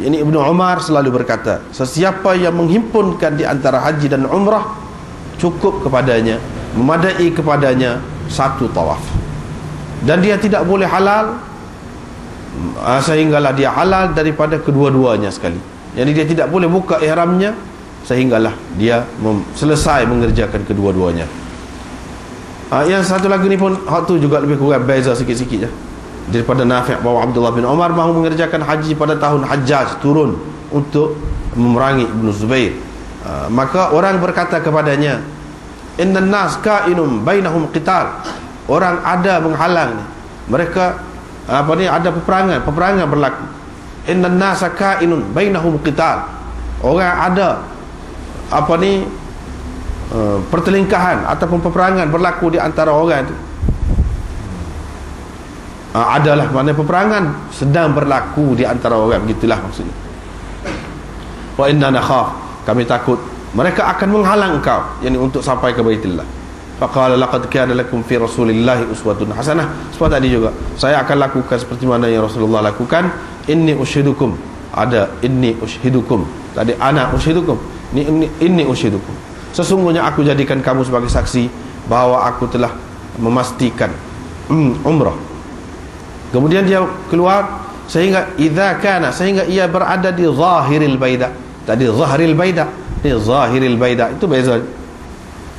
Ini Ibnu Umar selalu berkata, sesiapa yang menghimpunkan di antara haji dan umrah, cukup kepadanya, memadai kepadanya satu tawaf, dan dia tidak boleh halal sehinggalah dia halal daripada kedua-duanya sekali. Jadi dia tidak boleh buka ihramnya sehinggalah dia selesai mengerjakan kedua-duanya. Yang satu lagi ni pun hak tu juga lebih kurang beza sikit-sikit je daripada Nafi' bahawa Abdullah bin Umar mahu mengerjakan haji pada tahun Hajjaj, turun untuk memerangi Ibnu Zubair. Maka orang berkata kepadanya, innan nas ka'inum bainahum qital, orang ada menghalang ni, mereka ada peperangan berlaku. Innan nas ka'inun bainahum qital, orang ada pertelingkahan ataupun peperangan berlaku di antara orang itu. Adalah mana peperangan sedang berlaku di antara orang, begitulah maksudnya. Wa inna nakhaf, kami takut mereka akan menghalang engkau, yakni untuk sampai ke Baitullah. Faqala laqad kana lakum fi Rasulillahi uswatun hasanah. Seperti tadi juga, saya akan lakukan seperti mana yang Rasulullah lakukan. Inni ushidukum, ada inni ushidukum, tadi ana ushidukum, inni ushidukum, sesungguhnya aku jadikan kamu sebagai saksi bahawa aku telah memastikan umrah. Kemudian dia keluar sehingga sehingga ia berada di zahiril baida. Tadi zahiril baida, di zahiril baida itu beza.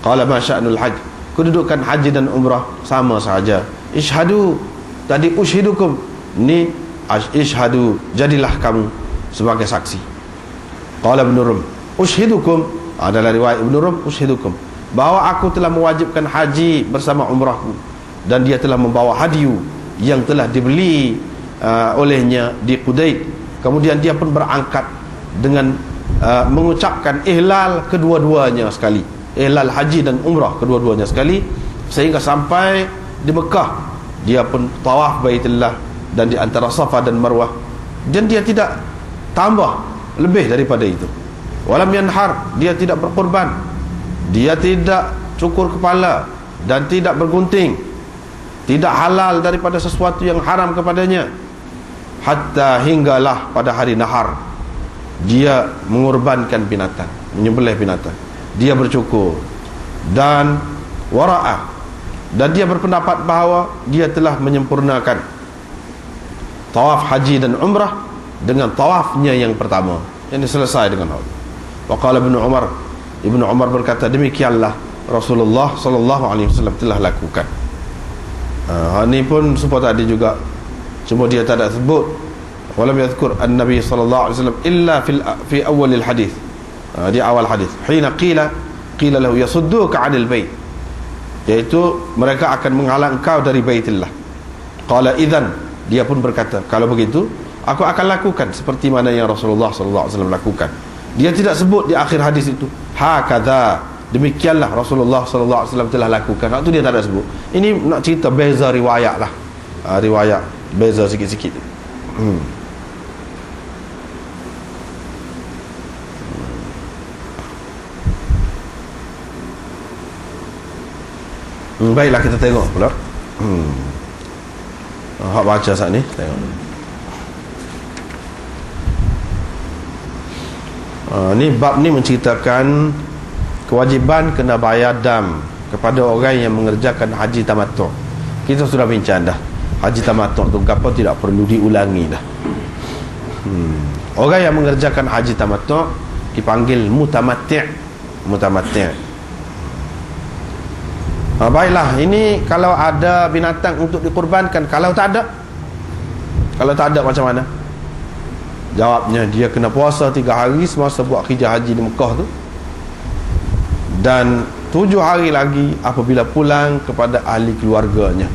Qala ma sya'nul hajj, kedudukan haji dan umrah sama saja. Ishhadu, tadi ushidukum, ni ishhadu, jadilah kamu sebagai saksi. Qala Ibn Rum, ushidukum, adalah riwayat Ibn Rum, ushidukum, bahawa aku telah mewajibkan haji bersama umrahku, dan dia telah membawa hadiyu yang telah dibeli olehnya di Qudayd. Kemudian dia pun berangkat dengan mengucapkan ihlal kedua-duanya sekali, ihlal haji dan umrah kedua-duanya sekali, sehingga sampai di Mekah dia pun tawaf Baitullah dan di antara Safa dan Marwah, dan dia tidak tambah lebih daripada itu. Walam yanhar, dia tidak berkorban, dia tidak cukur kepala dan tidak bergunting, tidak halal daripada sesuatu yang haram kepadanya, hatta hinggalah pada hari nahar dia mengorbankan binatang, menyembelih binatang, dia bercukur dan wara'ah, dan dia berpendapat bahawa dia telah menyempurnakan tawaf haji dan umrah dengan tawafnya yang pertama, yang selesai dengan hal. Waqala Ibnu Umar berkata, demikianlah Rasulullah sallallahu alaihi wasallam telah lakukan. Ini pun supaya tadi juga, cuma dia tak ada sebut walam yadhkur an-nabi sallallahu alaihi wasallam illa fi awalil hadis, di awal hadis, hina qila lahu yasudduka 'anil bait, iaitu mereka akan menghalang engkau dari Baitullah. Qala idzan, dia pun berkata, kalau begitu aku akan lakukan seperti mana yang Rasulullah sallallahu alaihi wasallam lakukan. Dia tidak sebut di akhir hadis itu hakadha, demikianlah Rasulullah sallallahu alaihi wasallam telah lakukan. Waktu dia tak ada sebut. Ini nak cerita beza riwayat lah, riwayat beza sikit-sikit. Baiklah, kita tengok pula. Hak baca saat ni, tengok. Ni bab ni menceritakan kewajiban kena bayar dam kepada orang yang mengerjakan haji tamattu'. Kita sudah bincang dah, haji tamattu' tu apa tidak perlu diulangi dah. Orang yang mengerjakan haji tamattu' dipanggil mutamatti'. Baiklah, ini kalau ada binatang untuk dikurbankan. Kalau tak ada macam mana? Jawabnya, dia kena puasa 3 hari semasa buat kerja haji di Mekah tu, dan 7 hari lagi apabila pulang kepada ahli keluarganya.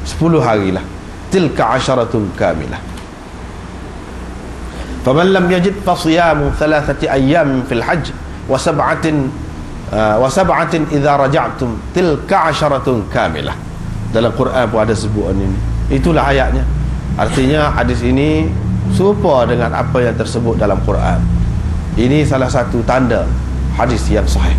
10 harilah. Tilka 'asharatun kamilah. Faman lam yajid fasiyamu 3 ayyam fil hajj wa sab'atin idza raja'tum tilka 'asharatun kamilah. Dalam Quran pun ada sebutan ini. Itulah ayatnya. Artinya hadis ini serupa dengan apa yang tersebut dalam Quran. Ini salah satu tanda hadis yang sahih.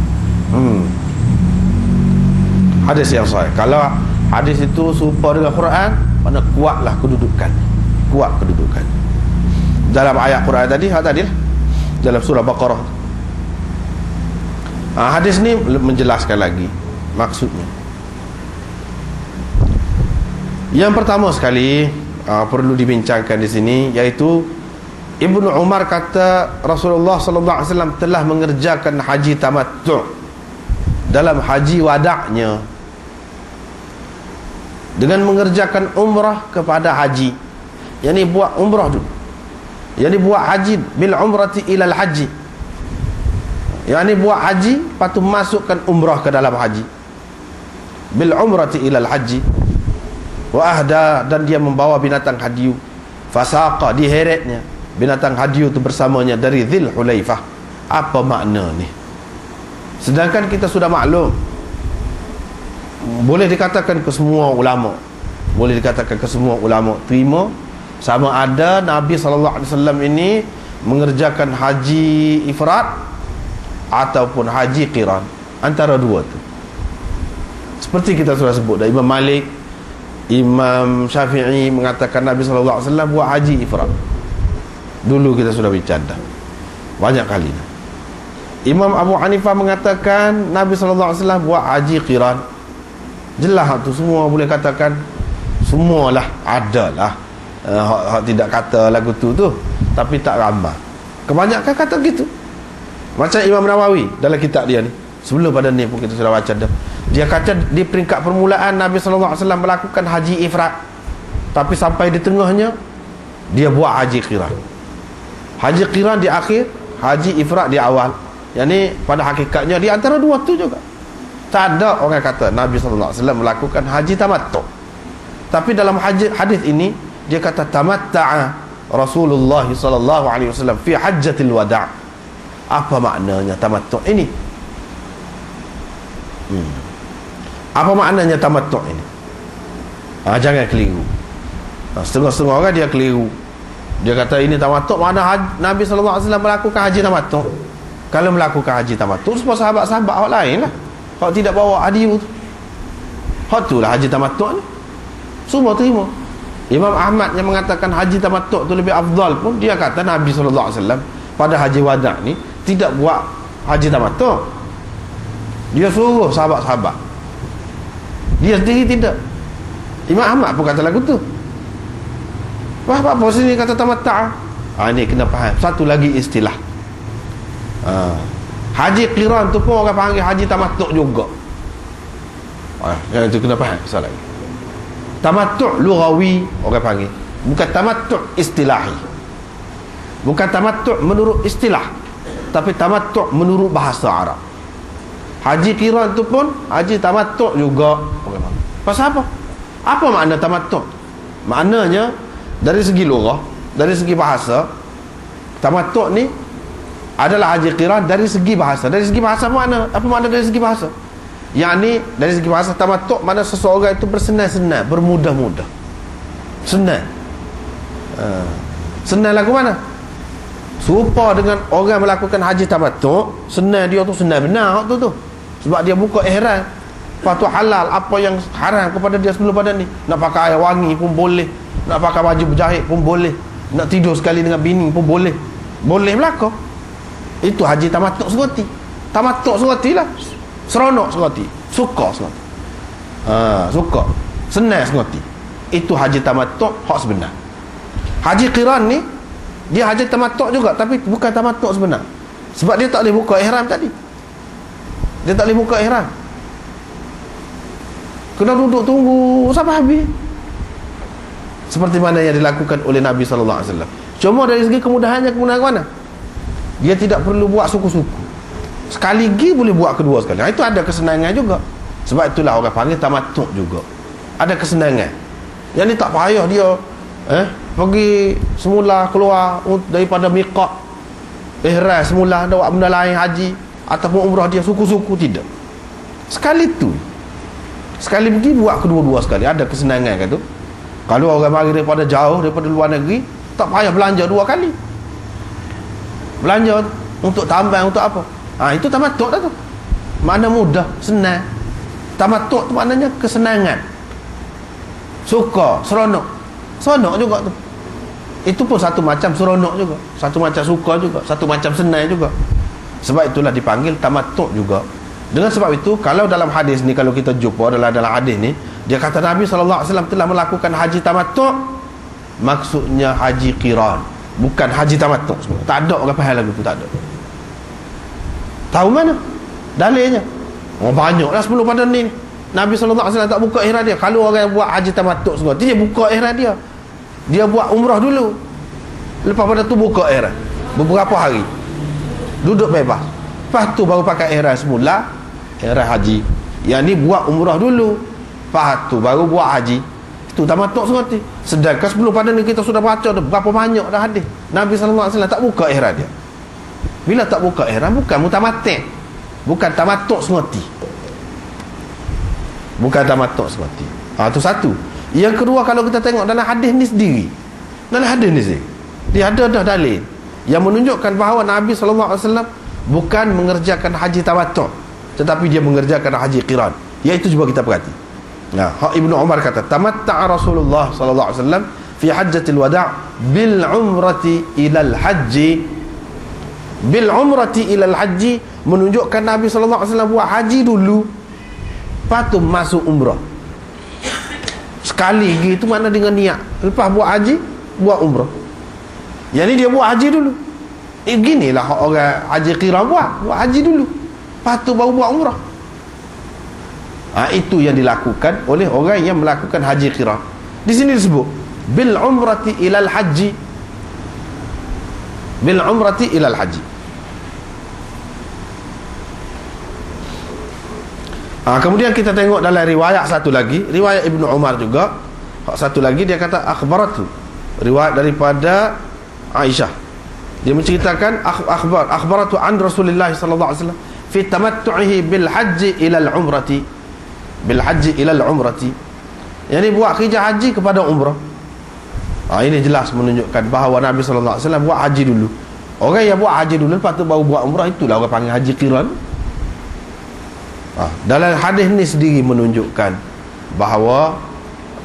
Hadis yang sahih. Kalau hadis itu serupa dengan Quran, mana kuatlah kedudukan. dalam ayat Quran tadi, tadi lah, dalam surah Baqarah. Hadis ni menjelaskan lagi maksudnya. Yang pertama sekali perlu dibincangkan di sini, iaitu Ibnu Umar kata Rasulullah sallallahu alaihi wasallam telah mengerjakan haji tamattu' dalam haji wada'nya dengan mengerjakan umrah kepada haji. Yani buat umrah dulu. Yani buat haji bil umrati ilal haji. Yani buat haji, lepas tu masukkan umrah ke dalam haji. Bil umrati ilal haji. Wa ahda, dan dia membawa binatang hadiu. Fasaqa, diheretnya binatang hadiu itu bersamanya dari Dzul Hulaifah. Apa makna ni? Sedangkan kita sudah maklum, boleh dikatakan ke semua ulama, terima sama ada Nabi SAW ini mengerjakan haji ifrad ataupun haji qiran, antara dua tu. Seperti kita sudah sebut, Imam Malik, Imam Syafi'i mengatakan Nabi SAW buat haji ifrad. Dulu kita sudah bicara banyak kali. Imam Abu Hanifah mengatakan Nabi SAW buat haji qiran. Jelas tu, semua boleh katakan, semualah adalah. Hak tidak kata lagu tu, tapi tak ramai. Kebanyakan kata gitu. Macam Imam Nawawi dalam kitab dia ni, sebelum pada ni pun kita sudah baca dah. Dia kata di peringkat permulaan Nabi SAW melakukan haji ifrad, tapi sampai di tengahnya dia buat haji qiran. Haji qiran di akhir, haji ifrad di awal. Yani pada hakikatnya di antara dua tu juga. Tak ada orang kata Nabi SAW melakukan haji tamattu'. Tapi dalam hadis ini dia kata tamatta'a Rasulullah SAW fi hajjatil wada'. Apa maknanya tamattu' ini? Apa maknanya tamattu' ini? Jangan keliru. Setengah-setengah orang dia keliru. Dia kata ini tamattu', mana Nabi SAW melakukan haji tamattu'. Kalau melakukan haji tamattu', semua sahabat-sahabat orang lain lah, kalau tidak bawa hadiu tu, hak tu lah haji tamattu' ni, semua terima. Imam Ahmad yang mengatakan haji tamattu' tu lebih afdal pun, dia kata Nabi SAW pada haji wada' ni tidak buat haji tamattu'. Dia suruh sahabat-sahabat, dia sendiri tidak. Imam Ahmad pun kata lagu tu. Wah, apa sini kata tamattu'? Ini kena faham. Satu lagi istilah, haji qiran tu pun orang panggil haji tamattu' juga. Yang itu kena faham pasal lagi. Tamattu' lughawi orang panggil, bukan tamattu' istilahi. Bukan tamattu' menurut istilah, tapi tamattu' menurut bahasa Arab. Haji qiran tu pun haji tamattu' juga orang panggil. Pasal apa? Apa makna tamattu'? Maknanya dari segi lughah, dari segi bahasa, tamattu' ni adalah haji qiran dari segi bahasa. Dari segi bahasa mana? Apa makna dari segi bahasa? Yakni dari segi bahasa tamattu' mana seseorang itu bersenang-senang, bermudah-mudah. Senang. Senang lagu mana? Serupa dengan orang melakukan haji tamattu', senang dia tu senang benar tu. Sebab dia buka ihram. Lepas tu halal apa yang haram kepada dia sebelum pada ni. Nak pakai air wangi pun boleh, nak pakai baju berjahit pun boleh, nak tidur sekali dengan bini pun boleh. Boleh berlaku. Itu haji tamattu' seroti. Tamattu' seroti lah, seronok seroti, suka seroti. Suka, senang seroti. Itu haji tamattu' hak sebenar. Haji qiran ni dia haji tamattu' juga, tapi bukan tamattu' sebenar. Sebab dia tak boleh buka ihram tadi. Dia tak boleh buka ihram. Kena duduk tunggu sampai habis. Seperti mana yang dilakukan oleh Nabi SAW. Cuma dari segi kemudahannya, kemudahan mana? Dia tidak perlu buat suku-suku. Sekali lagi boleh buat kedua sekali. Itu ada kesenangan juga. Sebab itulah orang panggil tamattu' juga. Ada kesenangan. Yang ni tak payah dia pergi semula keluar daripada miqat ihram semula, ada buat benda lain, haji ataupun umrah, dia suku-suku, tidak. Sekali tu, sekali pergi buat kedua-dua sekali. Ada kesenangan kan tu. Kalau orang mari daripada jauh, daripada luar negeri, tak payah belanja dua kali. Belanja untuk tambang, untuk apa? Itu tamattu' dah tu. Makna mudah, senang. Tamattu' tu maknanya kesenangan, suka, seronok. Seronok juga tu. Itu pun satu macam seronok juga, satu macam suka juga, satu macam senang juga. Sebab itulah dipanggil tamattu' juga. Dengan sebab itu, kalau dalam hadis ni, kalau kita jumpa dalam hadis ni, dia kata Nabi SAW telah melakukan haji tamattu', maksudnya haji qiran, bukan haji tamattu' semua. Tak ada orang faham lagu tu, tak ada. Tahu mana dalilnya? Oh, banyaklah 10 pada ni. Nabi SAW tak buka ihram dia. Kalau orang buat haji tamattu' semua, dia buka ihram dia. Dia buat umrah dulu, lepas pada tu buka ihram beberapa hari, duduk bebas, lepas tu baru pakai ihram semula, ihram haji. Yang ni buat umrah dulu, lepas tu baru buat haji. Itu tamattu' semati. Sedangkan sebelum pada ni kita sudah baca dah berapa banyak dah hadis Nabi SAW tak buka ihram dia. Bila tak buka ihram, bukan mutamattu', bukan tamattu' semati, bukan tamattu' semati. Itu satu. Yang kedua, kalau kita tengok dalam hadis ni sendiri, dalam hadis ni sendiri, dia ada dah dalil yang menunjukkan bahawa Nabi SAW bukan mengerjakan haji tamattu', tetapi dia mengerjakan haji qiran. Iaitu cuba kita perhati. Ibnu Umar kata, tamatta'a Rasulullah SAW fi hajjatil wada' bil umrati ilal haji. Bil umrati ilal haji menunjukkan Nabi SAW buat haji dulu, lepas tu masuk umrah. Sekali gitu mana dengan niat, lepas buat haji buat umrah. Yang ni dia buat haji dulu. Ginilah orang haji qiran buat haji dulu, lepas tu baru buat umrah. Itu yang dilakukan oleh orang yang melakukan haji qiran. Di sini disebut bil umrati ilal haji, bil umrati ilal haji. Kemudian kita tengok dalam riwayat satu lagi, riwayat Ibnu Umar juga, satu lagi dia kata akhbaratu, riwayat daripada Aisyah. Dia menceritakan akhbaratu an Rasulullah sallallahu alaihi wasallam fi tamattu'ihi bil haji ila al umrati, bil haji ila al umrati. Yang ni buat kerja haji kepada umrah. Ini jelas menunjukkan bahawa Nabi sallallahu alaihi wasallam buat haji dulu. Orang yang buat haji dulu lepas tu baru buat umrah, itulah orang panggil haji qiran. Dalam hadis ni sendiri menunjukkan bahawa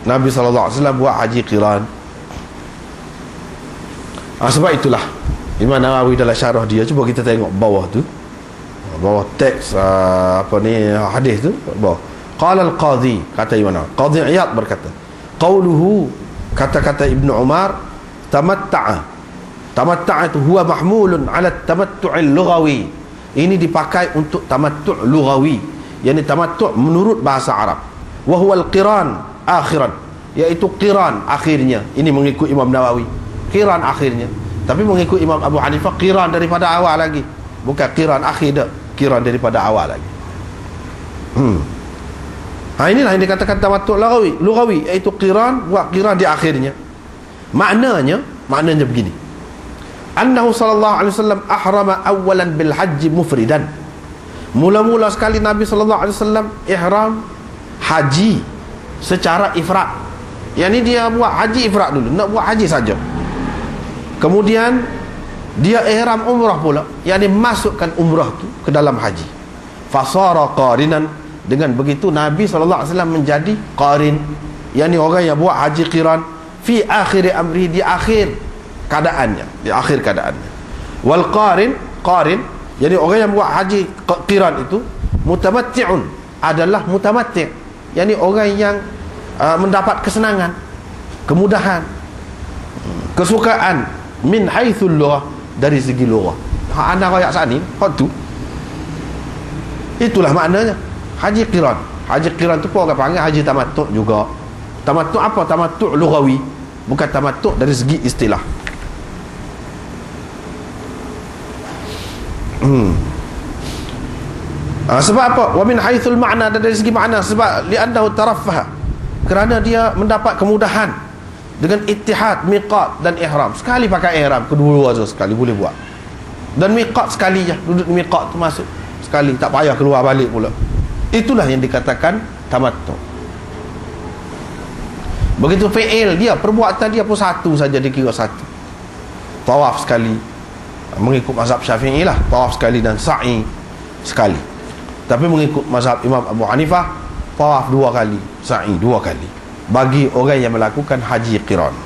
Nabi SAW buat haji qiran. Sebab itulah Imam Nawawi dalam syarah dia, cuba kita tengok bawah tu, bawah teks hadis tu, bawah qala al-qadhi, kata Imam Nawawi, Qadhi Iyad berkata, qauluhu, kata-kata Ibnu Umar, tamatta'a itu huwa mahmulun ala tamattu'il lughawi. Ini dipakai untuk tamattu' lughawi, yakni tamattu' menurut bahasa Arab. Wa huwa al-qiran akhiran, iaitu qiran akhirnya. Ini mengikut Imam Nawawi, qiran akhirnya. Tapi mengikut Imam Abu Hanifah, qiran daripada awal lagi, bukan qiran akhir dah, qiran daripada awal lagi. Inilah yang dikatakan tamattu' lughawi, iaitu qiran, buat qiran di akhirnya. Maknanya begini, annahu sallallahu alaihi wasallam ahrama awalan bil haji mufridan. Mula-mula sekali Nabi sallallahu alaihi wasallam ihram haji secara ifrad. Yang ni dia buat haji ifrad dulu, nak buat haji saja. Kemudian dia ihram umrah pula, yakni masukkan umrah tu ke dalam haji. Fasara qarinan. Dengan begitu Nabi sallallahu alaihi wasallam menjadi qarin, yakni orang yang buat haji qiran fi akhir amri, di akhir keadaannya, di akhir keadaannya. Wal qarin, jadi orang yang buat haji qiran itu mutamatti'un, adalah mutamatti', yakni orang yang mendapat kesenangan, kemudahan, kesukaan min haitsul lughah, dari segi lughah. Ana royak sani hak tu, itulah maknanya haji qiran. Haji qiran tu pun orang panggil haji tamattu' juga. Tamattu' apa? Tamattu' lughawi, bukan tamattu' dari segi istilah. Sebab apa? Wa min haitsul ma'na, dari segi makna. Sebab li'annahu taraffaha, kerana dia mendapat kemudahan dengan ittihad miqat dan ihram. Sekali pakai ihram, kedua-dua sekali boleh buat. Dan miqat sekali je, duduk miqat tu masuk sekali, tak payah keluar balik pula. Itulah yang dikatakan tamattu'. Begitu fi'il dia, perbuatan dia pun satu saja, dikira satu. Tawaf sekali, mengikut mazhab Syafi'i lah, tawaf sekali, dan sa'i sekali. Tapi mengikut mazhab Imam Abu Hanifah, tawaf 2 kali, sa'i 2 kali, bagi orang yang melakukan haji qiran.